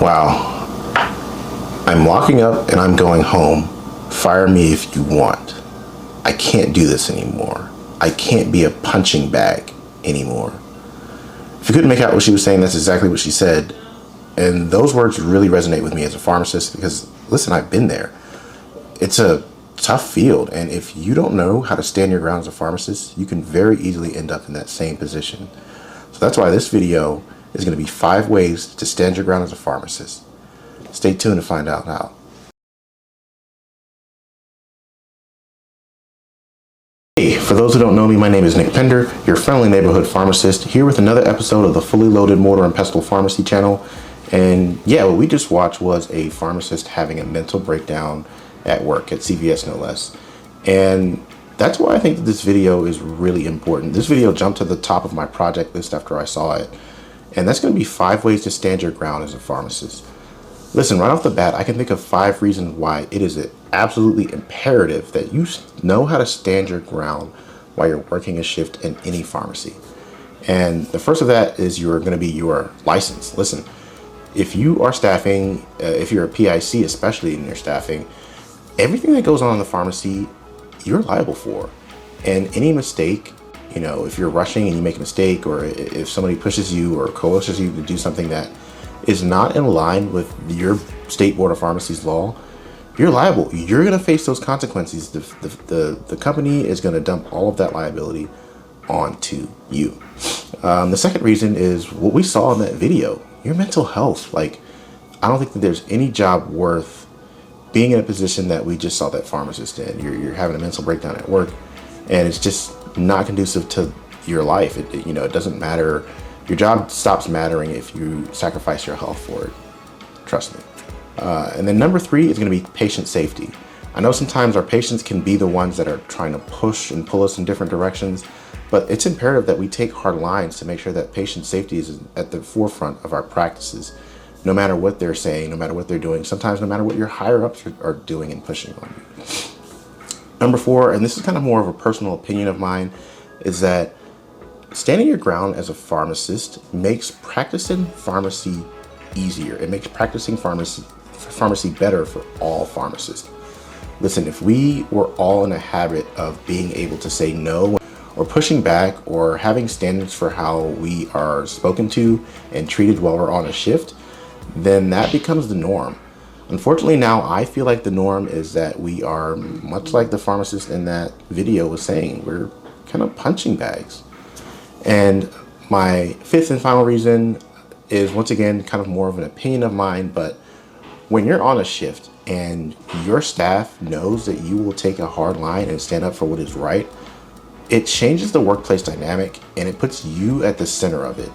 Wow. I'm locking up and I'm going home. Fire me if you want. I can't do this anymore. I can't be a punching bag anymore. If you couldn't make out what she was saying, that's exactly what she said. And those words really resonate with me as a pharmacist because, listen, I've been there. It's a tough field, and if you don't know how to stand your ground as a pharmacist, you can very easily end up in that same position. So that's why this video is going to be 5 ways to stand your ground as a pharmacist. Stay tuned to find out how. Hey, for those who don't know me, my name is Nick Pender, your friendly neighborhood pharmacist, here with another episode of the Fully Loaded Mortar and Pestle Pharmacy channel. And yeah, what we just watched was a pharmacist having a mental breakdown at work, at CVS no less. And that's why I think that this video is really important. This video jumped to the top of my project list after I saw it. And that's going to be 5 ways to stand your ground as a pharmacist. Listen, right off the bat, I can think of 5 reasons why it is absolutely imperative that you know how to stand your ground while you're working a shift in any pharmacy. And the first of that is you're going to be your license. Listen, if you are staffing, if you're a PIC, especially in your staffing, everything that goes on in the pharmacy, you're liable for. And any mistake, you know, if you're rushing and you make a mistake, or if somebody pushes you or coerces you to do something that is not in line with your state board of pharmacy's law, you're liable. You're going to face those consequences. The company is going to dump all of that liability onto you. The second reason is what we saw in that video, your mental health. Like, I don't think that there's any job worth being in a position that we just saw that pharmacist in. You're having a mental breakdown at work, and it's just not conducive to your life. It doesn't matter. Your job stops mattering if you sacrifice your health for it. Trust me. And then number 3 is going to be patient safety. I know sometimes our patients can be the ones that are trying to push and pull us in different directions, but it's imperative that we take hard lines to make sure that patient safety is at the forefront of our practices. No matter what they're saying, no matter what they're doing, sometimes no matter what your higher ups are doing and pushing on you. Number 4, and this is kind of more of a personal opinion of mine, is that standing your ground as a pharmacist makes practicing pharmacy easier. It makes practicing pharmacy better for all pharmacists. Listen, if we were all in a habit of being able to say no, or pushing back, or having standards for how we are spoken to and treated while we're on a shift, then that becomes the norm. Unfortunately, now I feel like the norm is that we are, much like the pharmacist in that video was saying, we're kind of punching bags. And my 5th and final reason is, once again, kind of more of an opinion of mine, but when you're on a shift and your staff knows that you will take a hard line and stand up for what is right, it changes the workplace dynamic and it puts you at the center of it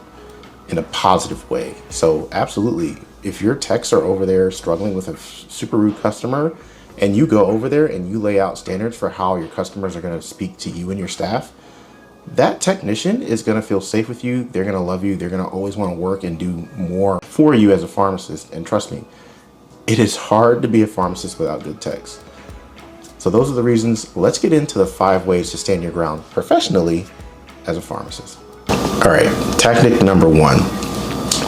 in a positive way. So absolutely, if your techs are over there struggling with a super rude customer and you go over there and you lay out standards for how your customers are going to speak to you and your staff, that technician is going to feel safe with you. They're going to love you. They're going to always want to work and do more for you as a pharmacist. And trust me, it is hard to be a pharmacist without good techs. So those are the reasons. Let's get into the 5 ways to stand your ground professionally as a pharmacist. All right, tactic number 1.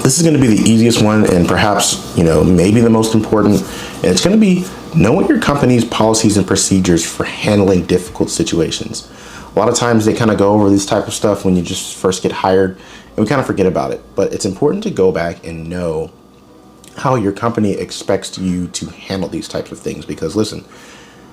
This is going to be the easiest one and perhaps, maybe the most important. And it's going to be knowing your company's policies and procedures for handling difficult situations. A lot of times they kind of go over this type of stuff when you just first get hired and we kind of forget about it. But it's important to go back and know how your company expects you to handle these types of things. Because listen,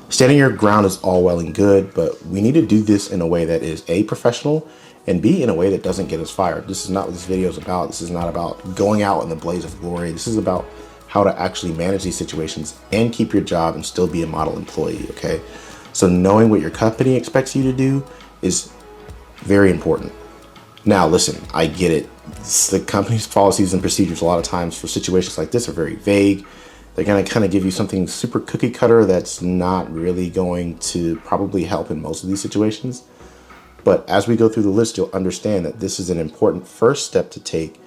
standing your ground is all well and good, but we need to do this in a way that is A, professional, and B, in a way that doesn't get us fired. This is not what this video is about. This is not about going out in the blaze of glory. This is about how to actually manage these situations and keep your job and still be a model employee, okay? So knowing what your company expects you to do is very important. Now, listen, I get it. The company's policies and procedures a lot of times for situations like this are very vague. They're going to kind of give you something super cookie cutter that's not really going to probably help in most of these situations. But as we go through the list, you'll understand that this is an important first step to take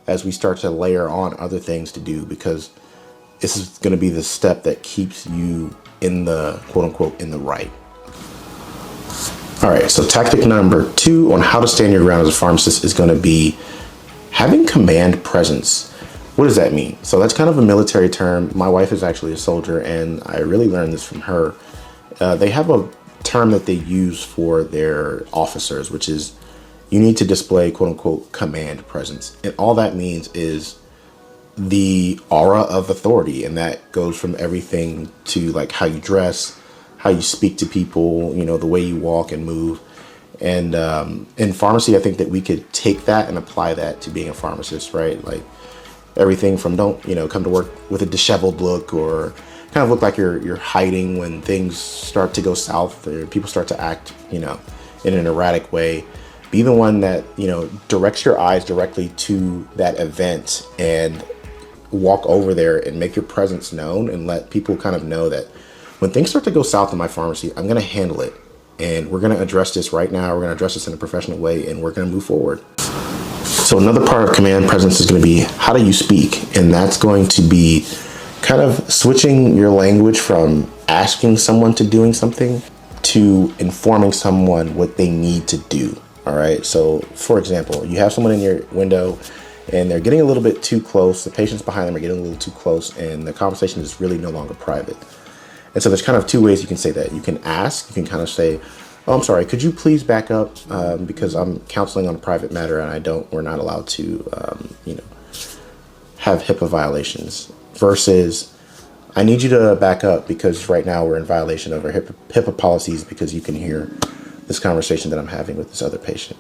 as we start to layer on other things to do, because this is going to be the step that keeps you in the quote unquote in the right. All right, so tactic number 2 on how to stand your ground as a pharmacist is going to be having command presence. What does that mean? So that's kind of a military term. My wife is actually a soldier, and I really learned this from her. They have a term that they use for their officers, which is you need to display quote unquote command presence. And all that means is the aura of authority. And that goes from everything to like how you dress, how you speak to people, the way you walk and move. And in pharmacy, I think that we could take that and apply that to being a pharmacist, right? Like everything from don't, come to work with a disheveled look or kind of look like you're hiding when things start to go south or people start to act, in an erratic way. Be the one that, directs your eyes directly to that event and walk over there and make your presence known and let people kind of know that when things start to go south in my pharmacy, I'm going to handle it. And we're going to address this right now. We're going to address this in a professional way, and we're going to move forward. So another part of command presence is going to be how do you speak? And that's going to be kind of switching your language from asking someone to doing something to informing someone what they need to do. All right. So for example, you have someone in your window and they're getting a little bit too close. The patients behind them are getting a little too close, and the conversation is really no longer private. And so there's kind of 2 ways you can say that. You can ask, you can kind of say, oh, I'm sorry, could you please back up because I'm counseling on a private matter and we're not allowed to, have HIPAA violations, versus I need you to back up because right now we're in violation of our HIPAA policies because you can hear this conversation that I'm having with this other patient.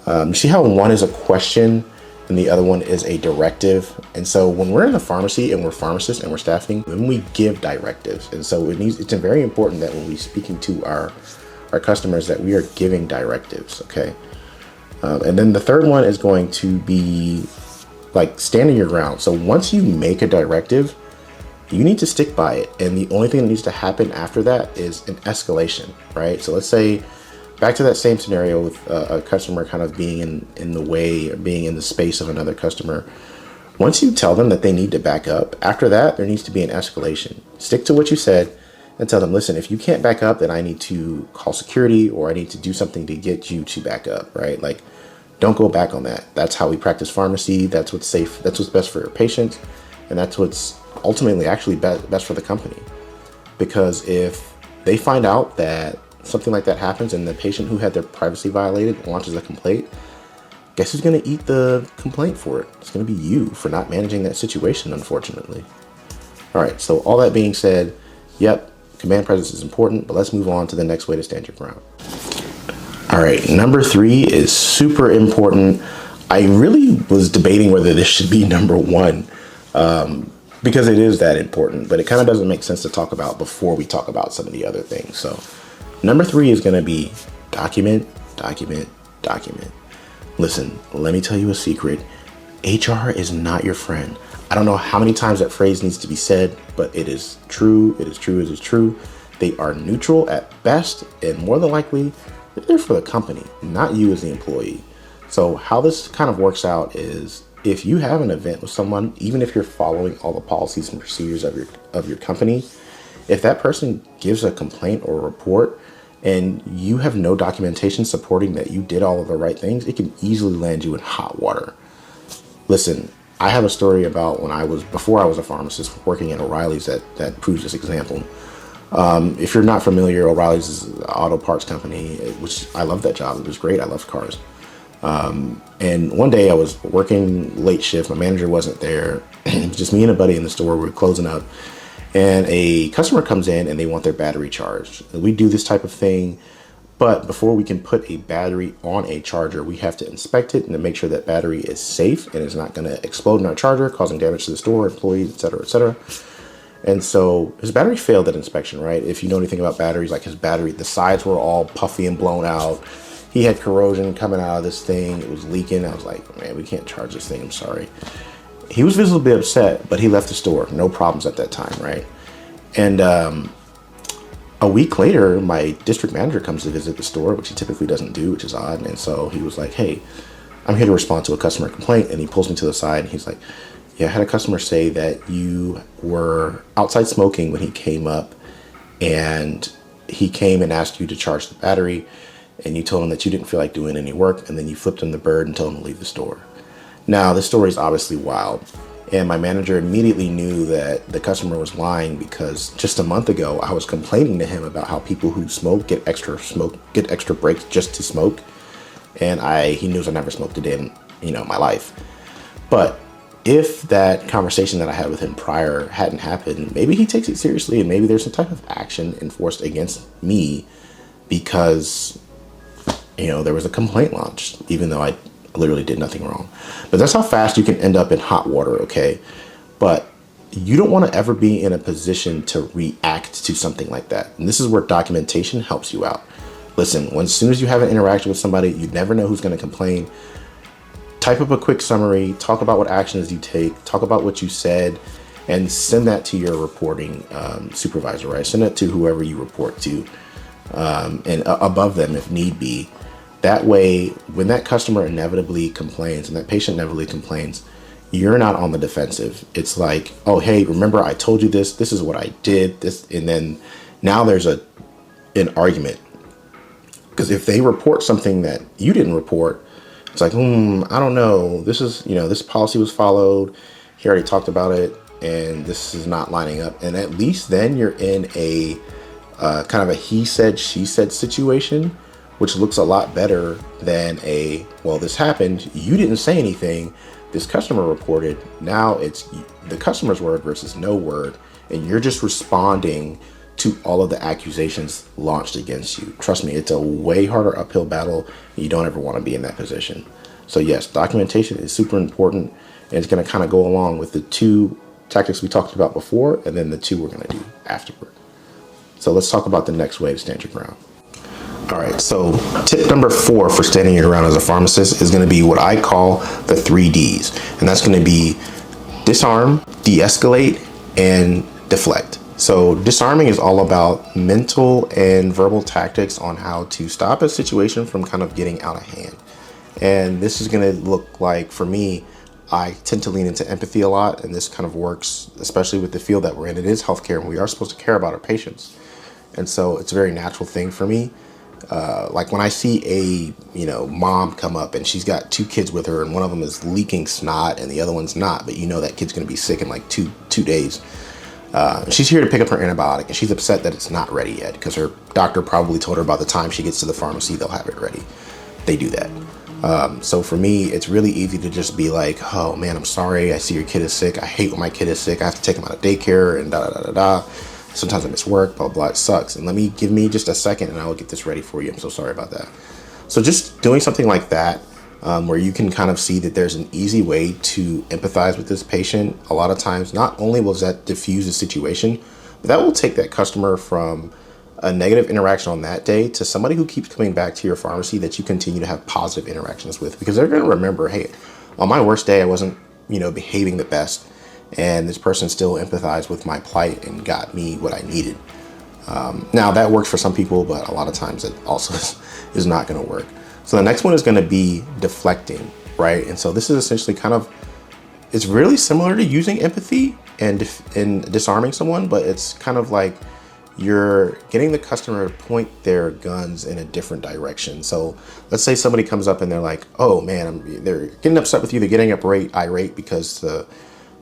You see how one is a question and the other one is a directive. And so when we're in the pharmacy and we're pharmacists and we're staffing, then we give directives. And so it's very important that when we're speaking to our customers that we are giving directives, okay? And then the third one is going to be like standing your ground. So once you make a directive, you need to stick by it. And the only thing that needs to happen after that is an escalation, right? So let's say back to that same scenario with a customer kind of being in the way or being in the space of another customer. Once you tell them that they need to back up, after that, there needs to be an escalation. Stick to what you said and tell them, listen, if you can't back up, then I need to call security or I need to do something to get you to back up, right? Like, don't go back on that. That's how we practice pharmacy. That's what's safe. That's what's best for your patients. And that's what's ultimately actually best for the company. Because if they find out that something like that happens and the patient who had their privacy violated launches a complaint, guess who's going to eat the complaint for it? It's going to be you for not managing that situation, unfortunately. All right, so all that being said, yep, command presence is important, but let's move on to the next way to stand your ground. All right, number 3 is super important. I really was debating whether this should be number 1 because it is that important, but it kind of doesn't make sense to talk about before we talk about some of the other things. So number 3 is going to be document, document, document. Listen, let me tell you a secret. HR is not your friend. I don't know how many times that phrase needs to be said, but it is true. It is true. It is true. They are neutral at best, and more than likely, they're there for the company, not you as the employee. So how this kind of works out is if you have an event with someone, even if you're following all the policies and procedures of your company, if that person gives a complaint or a report and you have no documentation supporting that you did all of the right things, it can easily land you in hot water. Listen, I have a story about before I was a pharmacist working at O'Reilly's that proves this example. If you're not familiar, O'Reilly's is an auto parts company, which I love that job. It was great. I loved cars. And one day I was working late shift. My manager wasn't there. It was just me and a buddy in the store. We were closing up. And a customer comes in and they want their battery charged. We do this type of thing But before we can put a battery on a charger, we have to inspect it and to make sure that battery is safe and is not going to explode in our charger, causing damage to the store, employees, et cetera, et cetera. And so his battery failed that inspection, right? If you know anything about batteries, like his battery, the sides were all puffy and blown out. He had corrosion coming out of this thing. It was leaking. I was like, man, we can't charge this thing. I'm sorry. He was visibly upset, but he left the store. No problems at that time, right? And a week later, my district manager comes to visit the store, which he typically doesn't do, which is odd. And so he was like, hey, I'm here to respond to a customer complaint. And he pulls me to the side and he's like, yeah, I had a customer say that you were outside smoking when he came up, and he came and asked you to charge the battery, and you told him that you didn't feel like doing any work, and then you flipped him the bird and told him to leave the store. Now, this story is obviously wild, and my manager immediately knew that the customer was lying because just a month ago, I was complaining to him about how people who get extra breaks just to smoke, and he knows I never smoked a day in my life. But if that conversation that I had with him prior hadn't happened, maybe he takes it seriously and maybe there's some type of action enforced against me because, there was a complaint launched, even though I literally did nothing wrong. But that's how fast you can end up in hot water, okay? But you don't want to ever be in a position to react to something like that. And this is where documentation helps you out. Listen, as soon as you have an interaction with somebody, you never know who's going to complain. Type up a quick summary, talk about what actions you take, talk about what you said, and send that to your reporting supervisor, right? Send it to whoever you report to and above them if need be. That way, when that customer inevitably complains and that patient inevitably complains, you're not on the defensive. It's like, oh, hey, remember I told you this is what I did, and then now there's an argument. Because if they report something that you didn't report, it's like, I don't know. This policy was followed. He already talked about it, and this is not lining up. And at least then you're in a kind of a he said, she said situation, which looks a lot better than this happened. You didn't say anything. This customer reported. Now it's the customer's word versus no word, and you're just responding to all of the accusations launched against you. Trust me, it's a way harder uphill battle. You don't ever want to be in that position. So yes, documentation is super important, and it's going to kind of go along with the two tactics we talked about before, and then the two we're going to do afterward. So let's talk about the next way to stand your ground. All right, so tip number 4 for standing your ground as a pharmacist is going to be what I call the 3 Ds. And that's going to be disarm, de-escalate, and deflect. So disarming is all about mental and verbal tactics on how to stop a situation from kind of getting out of hand. And this is going to look like, for me, I tend to lean into empathy a lot, and this kind of works, especially with the field that we're in. It is healthcare, and we are supposed to care about our patients. And so it's a very natural thing for me. Like when I see a, mom come up and she's got 2 kids with her, and one of them is leaking snot and the other one's not, but that kid's going to be sick in like two days. She's here to pick up her antibiotic, and she's upset that it's not ready yet because her doctor probably told her by the time she gets to the pharmacy, they'll have it ready. They do that. So for me, it's really easy to just be like, oh man, I'm sorry. I see your kid is sick. I hate when my kid is sick. I have to take him out of daycare and da. Sometimes I miss work, blah, blah, it sucks. And give me just a second and I will get this ready for you. I'm so sorry about that. So just doing something like that, where you can kind of see that there's an easy way to empathize with this patient. A lot of times, not only will that diffuse the situation, but that will take that customer from a negative interaction on that day to somebody who keeps coming back to your pharmacy that you continue to have positive interactions with, because they're going to remember, hey, on my worst day, I wasn't, behaving the best. And this person still empathized with my plight and got me what I needed. Now that works for some people, but a lot of times it also is not going to work. So the next one is going to be deflecting, right? And so this is essentially it's really similar to using empathy and disarming someone, but it's kind of like you're getting the customer to point their guns in a different direction. So let's say somebody comes up and they're like, oh man, they're getting upset with you. They're getting irate because the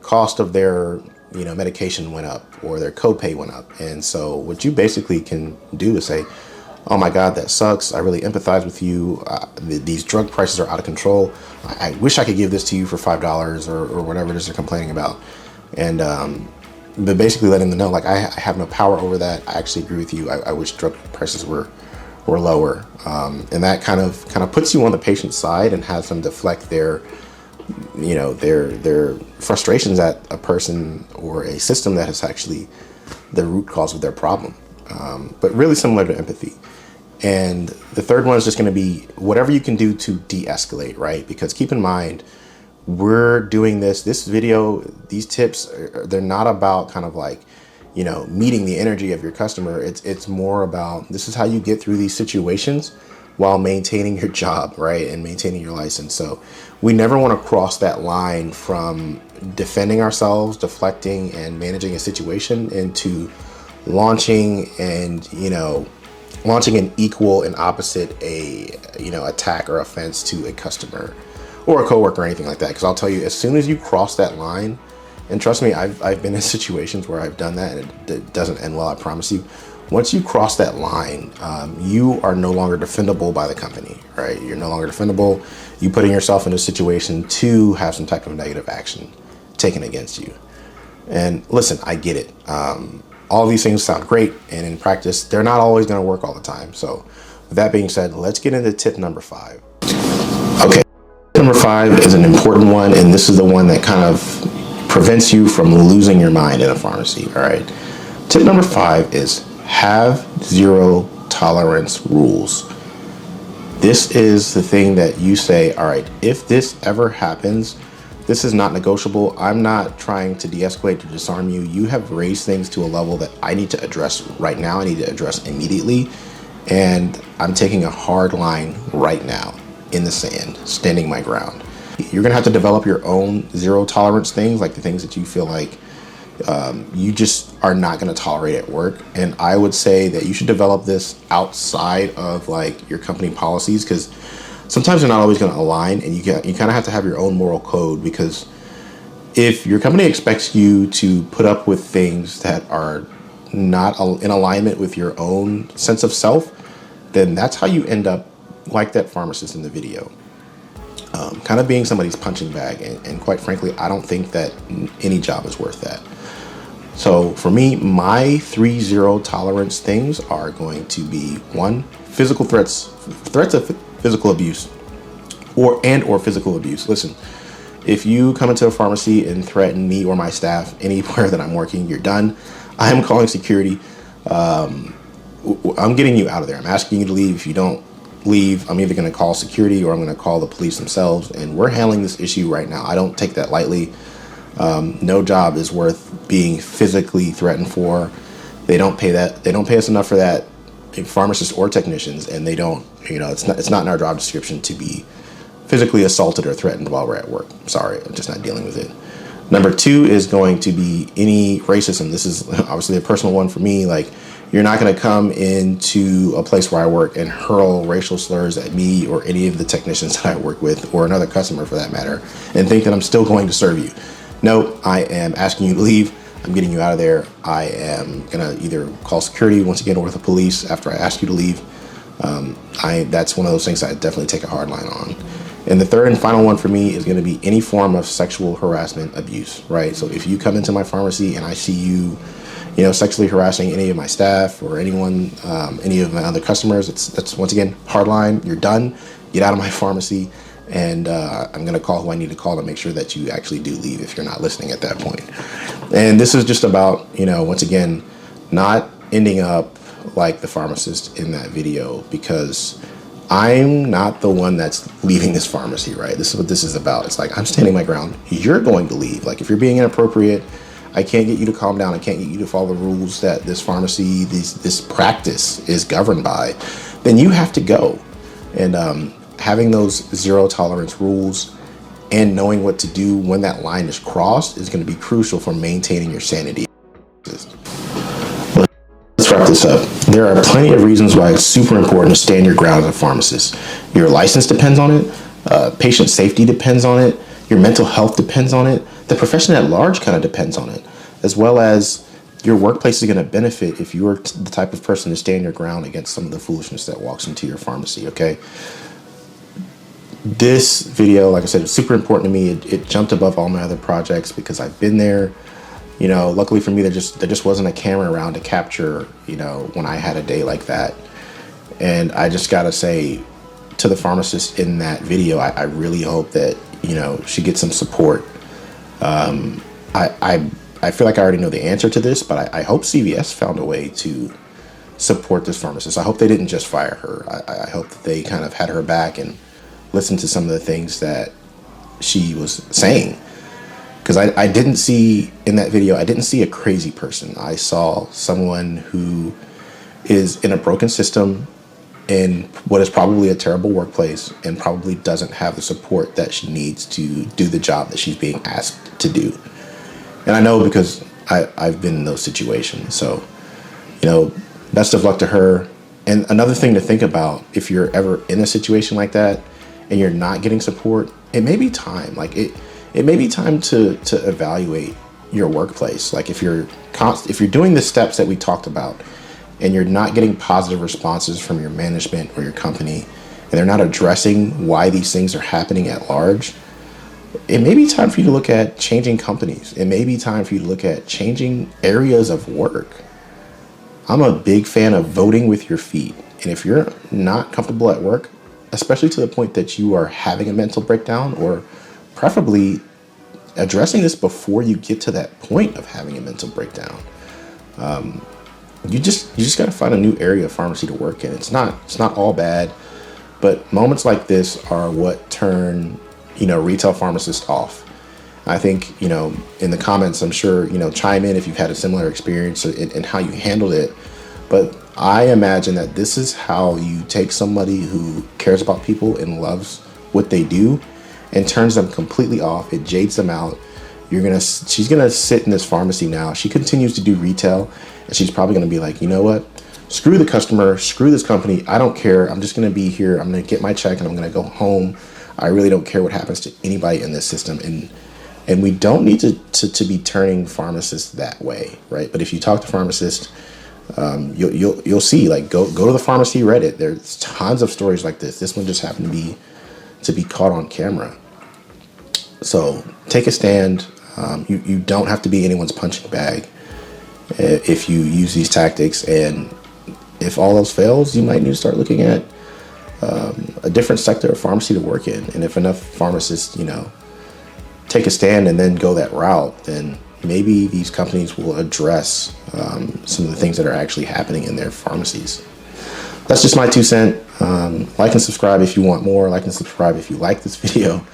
cost of their medication went up or their copay went up. And so what you basically can do is say, oh my God, that sucks. I really empathize with you. These drug prices are out of control. I wish I could give this to you for $5 or whatever it is they're complaining about. And but basically letting them know, like, I have no power over that. I actually agree with you. I wish drug prices were or lower, and that kind of puts you on the patient's side and has them deflect their frustrations at a person or a system that is actually the root cause of their problem. But really similar to empathy. And the third one is just going to be whatever you can do to de-escalate, right? Because keep in mind, we're doing this video, these tips, they're not about kind of like, meeting the energy of your customer. It's more about, this is how you get through these situations while maintaining your job, right? And maintaining your license. So we never want to cross that line from defending ourselves, deflecting, and managing a situation into launching an equal and opposite attack or offense to a customer or a coworker or anything like that. Because I'll tell you, as soon as you cross that line, and trust me, I've been in situations where I've done that and it doesn't end well, I promise you. Once you cross that line, you are no longer defendable by the company, right? You're no longer defendable. You putting yourself in a situation to have some type of negative action taken against you. And listen, I get it. All of these things sound great, and in practice, they're not always going to work all the time. So with that being said, let's get into tip number 5. Okay, number 5 is an important one, and this is the one that kind of prevents you from losing your mind in a pharmacy, all right? Tip number 5 is have zero tolerance rules. This is the thing that you say, all right, if this ever happens, this is not negotiable. I'm not trying to de-escalate, to disarm you. You have raised things to a level that I need to address right now. I need to address immediately. And I'm taking a hard line right now in the sand, standing my ground. You're gonna have to develop your own zero tolerance things, like the things that you feel like you just are not gonna tolerate at work. And I would say that you should develop this outside of like your company policies, because sometimes they're not always going to align, and you kind of have to have your own moral code. Because if your company expects you to put up with things that are not in alignment with your own sense of self, then that's how you end up like that pharmacist in the video, kind of being somebody's punching bag. And quite frankly, I don't think that any job is worth that. So for me, my 3 zero tolerance things are going to be: 1, physical threats of physical abuse or physical abuse. Listen, if you come into a pharmacy and threaten me or my staff anywhere that I'm working, you're done. I am calling security. I'm getting you out of there. I'm asking you to leave. If you don't leave, I'm either going to call security or I'm going to call the police themselves. And we're handling this issue right now. I don't take that lightly. No job is worth being physically threatened for. They don't pay us enough for that, pharmacists or technicians, and they don't, it's not in our job description to be physically assaulted or threatened while we're at work. Sorry, I'm just not dealing with it. Number 2 is going to be any racism. This is obviously a personal one for me. Like, you're not going to come into a place where I work and hurl racial slurs at me or any of the technicians that I work with, or another customer for that matter, and think that I'm still going to serve you. No, I am asking you to leave. I'm getting you out of there. I am gonna either call security once again or the police after I ask you to leave. That's one of those things I definitely take a hard line on. And the third and final one for me is going to be any form of sexual harassment, abuse, right? So if you come into my pharmacy and I see you, sexually harassing any of my staff or anyone, any of my other customers, that's once again, hard line. You're done. Get out of my pharmacy. And I'm going to call who I need to call to make sure that you actually do leave if you're not listening at that point. And this is just about, once again, not ending up like the pharmacist in that video, because I'm not the one that's leaving this pharmacy, right? This is what this is about. It's like, I'm standing my ground. You're going to leave. Like, if you're being inappropriate, I can't get you to calm down. I can't get you to follow the rules that this pharmacy, this practice is governed by. Then you have to go. And having those zero tolerance rules and knowing what to do when that line is crossed is going to be crucial for maintaining your sanity. Let's wrap this up. There are plenty of reasons why it's super important to stand your ground as a pharmacist. Your license depends on it. Patient safety depends on it. Your mental health depends on it. The profession at large kind of depends on it, as well as your workplace is going to benefit if you are the type of person to stand your ground against some of the foolishness that walks into your pharmacy, okay? This video, like I said, is super important to me. It jumped above all my other projects because I've been there. Luckily for me, there just wasn't a camera around to capture, when I had a day like that. And I just gotta say to the pharmacist in that video, I really hope that, you know, she gets some support. I feel like I already know the answer to this, but I hope CVS found a way to support this pharmacist. I hope they didn't just fire her. I hope that they kind of had her back and listened to some of the things that she was saying. Because I didn't see in that video, I didn't see a crazy person. I saw someone who is in a broken system in what is probably a terrible workplace and probably doesn't have the support that she needs to do the job that she's being asked to do. And I know because I've been in those situations. So, you know, best of luck to her. And another thing to think about, if you're ever in a situation like that and you're not getting support, it may be time. Like it may be time to evaluate your workplace. Like if you're doing the steps that we talked about and you're not getting positive responses from your management or your company, and they're not addressing why these things are happening at large, it may be time for you to look at changing companies. It may be time for you to look at changing areas of work. I'm a big fan of voting with your feet. And if you're not comfortable at work, especially to the point that you are having a mental breakdown, or preferably addressing this before you get to that point of having a mental breakdown, you just got to find a new area of pharmacy to work in. It's not all bad, but moments like this are what turn, you know, retail pharmacists off. I think, you know, in the comments, I'm sure, you know, chime in if you've had a similar experience and how you handled it. But I imagine that this is how you take somebody who cares about people and loves what they do and turns them completely off. It jades them out. She's gonna sit in this pharmacy now. She continues to do retail, and she's probably gonna be like, you know what? Screw the customer, screw this company. I don't care. I'm just gonna be here. I'm gonna get my check and I'm gonna go home. I really don't care what happens to anybody in this system. And we don't need to be turning pharmacists that way, right? But if you talk to pharmacists, you'll see, like, go to the pharmacy Reddit. There's tons of stories like this. This one just happened to be caught on camera. So take a stand. You don't have to be anyone's punching bag if you use these tactics. And if all else fails, you might need to start looking at a different sector of pharmacy to work in. And if enough pharmacists, you know, take a stand and then go that route, then maybe these companies will address some of the things that are actually happening in their pharmacies. That's just my 2 cents. Like and subscribe if you want more. Like and subscribe if you like this video.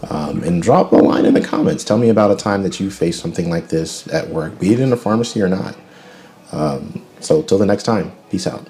And drop a line in the comments. Tell me about a time that you faced something like this at work, be it in a pharmacy or not. So till the next time, peace out.